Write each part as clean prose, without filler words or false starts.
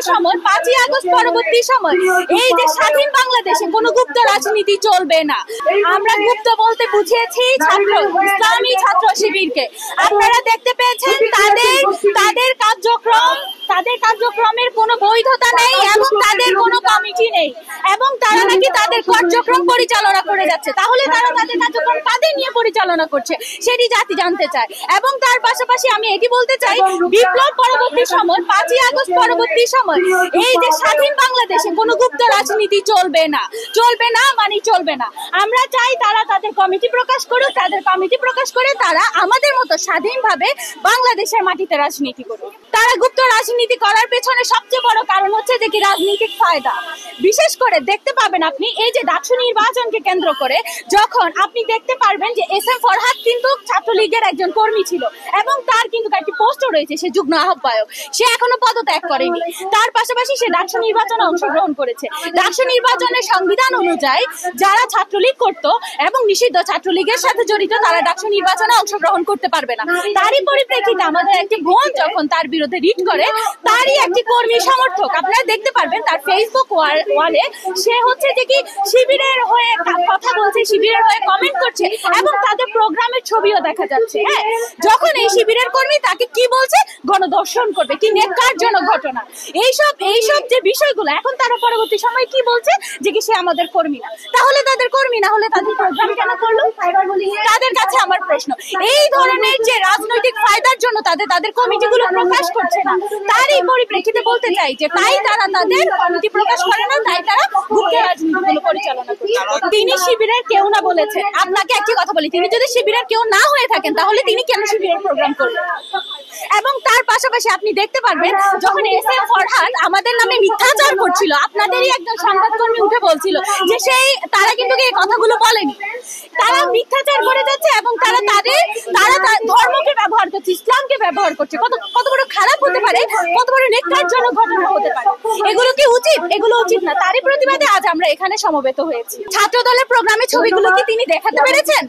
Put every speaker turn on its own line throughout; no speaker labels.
সময় 5ই আগস্ট পরবর্তী সময় এই যে স্বাধীন বাংলাদেশে কোনো গুপ্ত রাজনীতি চলবে না। আমরা গুপ্ত বলতে বুঝিয়েছি ইসলামী ছাত্র শিবিরকে। আপনারা দেখতে পেয়েছেন তাদের কার্যক্রমের কোনো বৈধতা নেই এবং তাদের কোনো কমিটি নেই এবং তারা নাকি তাদের কার্যক্রম পরিচালনা করে যাচ্ছে। তাহলে তারা তাদের কার্যক্রম কাদের নিয়ে পরিচালনা করছে সেটি জাতি জানতে চায়। এবং তার পাশাপাশি আমি এটি বলতে চাই, বিপ্লব পরবর্তী সময় 5ই আগস্ট পরবর্তী সময় এই যে স্বাধীন বাংলাদেশে কোনো গুপ্ত রাজনীতি চলবে না মানে চলবে না। আমরা চাই তারা তাদের কমিটি প্রকাশ করুক, তাদের কমিটি প্রকাশ করে তারা আমাদের মতো স্বাধীনভাবে বাংলাদেশের মাটিতে রাজনীতি করুক। তারা গুপ্ত রাজনীতি করার পেছনে সবচেয়ে বড় কারণ হচ্ছে যে কি রাজনৈতিক ফায়দা। বিশেষ করে দেখতে পাবেন আপনি এই যে ডাকসু নির্বাচনকে কেন্দ্র করে যখন আপনি দেখতে পারবেন যে SM ফরহাদ কিন্তু ছাত্রলীগের একজন কর্মী ছিল এবং তার কিন্তু একটি পোস্টও রয়েছে, সে যুগ্ম আহ্বায়ক, সে এখনো পদত্যাগ করেনি। তার পাশাপাশি সে ডাকসু নির্বাচনে অংশগ্রহণ করেছে। ডাকসু নির্বাচনের সংবিধান অনুযায়ী যারা ছাত্রলীগ করত এবং নিষিদ্ধ ছাত্রলীগের সাথে জড়িত তারা ডাকসু নির্বাচনে অংশগ্রহণ করতে পারবে না। তারই পরিপ্রেক্ষিতে আমাদের একটি বোন যখন তার বিরুদ্ধে রিট করে, তারই একটি কর্মী সমর্থক আপনারা দেখতে পারবেন তার ফেসবুক ওয়ালে সে হচ্ছে যে কি শিবিরের হয়ে কথা বলছে, শিবিরের হয়ে কমেন্ট করছে এবং তাদের প্রোগ্রামের ছবিও দেখা যাচ্ছে। হ্যাঁ, যখন এই শিবিরের কর্মী তাকে কি বলছে, গণধর্ষণ করবে, কি নেকারজনক ঘটনা, এইসব যে বিষয়গুলো এখন তারা পরবর্তী সময় কি বলছে যে কি সে আমাদের কর্মী না। তাহলে তাদের কর্মী না হলে তাদের প্রোগ্রাম কেন করলো? তাদের কাছে আমার প্রশ্ন, এই ধরনের যে রাজনৈতিক ফায়দার জন্য তাদের কমিটিগুলো প্রকাশ করছে না, তারই পরিপ্রেক্ষিতে বলতে চাই যে তাই তারা তাদের কমিটি প্রকাশ করে না, তাই তারা গুপ্ত রাজনীতিগুলো পরিচালনা করছে। তিনি শিবিরের কেউ না বলেছেন। আপনাকে একটি কথা বলি, তিনি যদি শিবিরের কেউ না হয়ে থাকেন তাহলে তিনি কেন শিবিরের প্রোগ্রাম করলেন? এবং তার পাশাপাশি আপনি দেখতে পারবেন যখন SM ফরহাদ আমাদের নামে মিথ্যাচার করছিল, আপনাদেরই একজন সংবাদকর্মী উঠে বলছিল যে তারা কিন্তু এই কথাগুলো বলেনি, তারা মিথ্যাচার করে যাচ্ছে এবং তারা ধর্মকে ব্যবহার করছে, ইসলামকে ব্যবহার করছে। কত বড় খারাপ হতে পারে, কত বড় নেকারজনক ঘটনা হতে পারে। এগুলো কি উচিত? এগুলো উচিত না। তারই প্রতিবাদে আজ আমরা এখানে সমবেত হয়েছি। ছাত্র দলের প্রোগ্রামে ছবিগুলো কি তিনি দেখাতে পেরেছেন?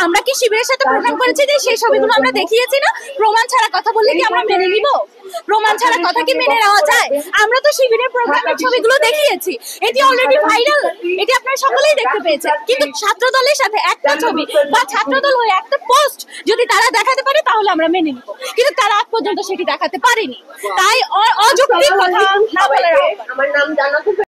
আমরা কি শিবিরের সাথে প্রোগ্রাম করেছি যে সেই ছবিগুলো আমরা দেখিয়েছি না? প্রমাণ ছাড়া কথা বললে কি আমরা মেনে নিব? প্রমাণ ছাড়া কথা কি মেনে নেওয়া যায়? আমরা তো শিবিরের প্রোগ্রামের ছবিগুলো দেখিয়েছি, এটি অলরেডি ভাইরাল, এটি আপনারা সকলেই দেখতে পেয়েছেন। কিন্তু ছাত্র দলের সাথে একটা ছবি বা ছাত্র দল হয়ে একটা পোস্ট যদি তারা দেখাতে পারে তাহলে আমরা মেনে নিব, কিন্তু তারা আজ পর্যন্ত সেটি দেখাতে পারেনি। তাই অযৌক্তিক কথা না বলে আমার নাম জানাতে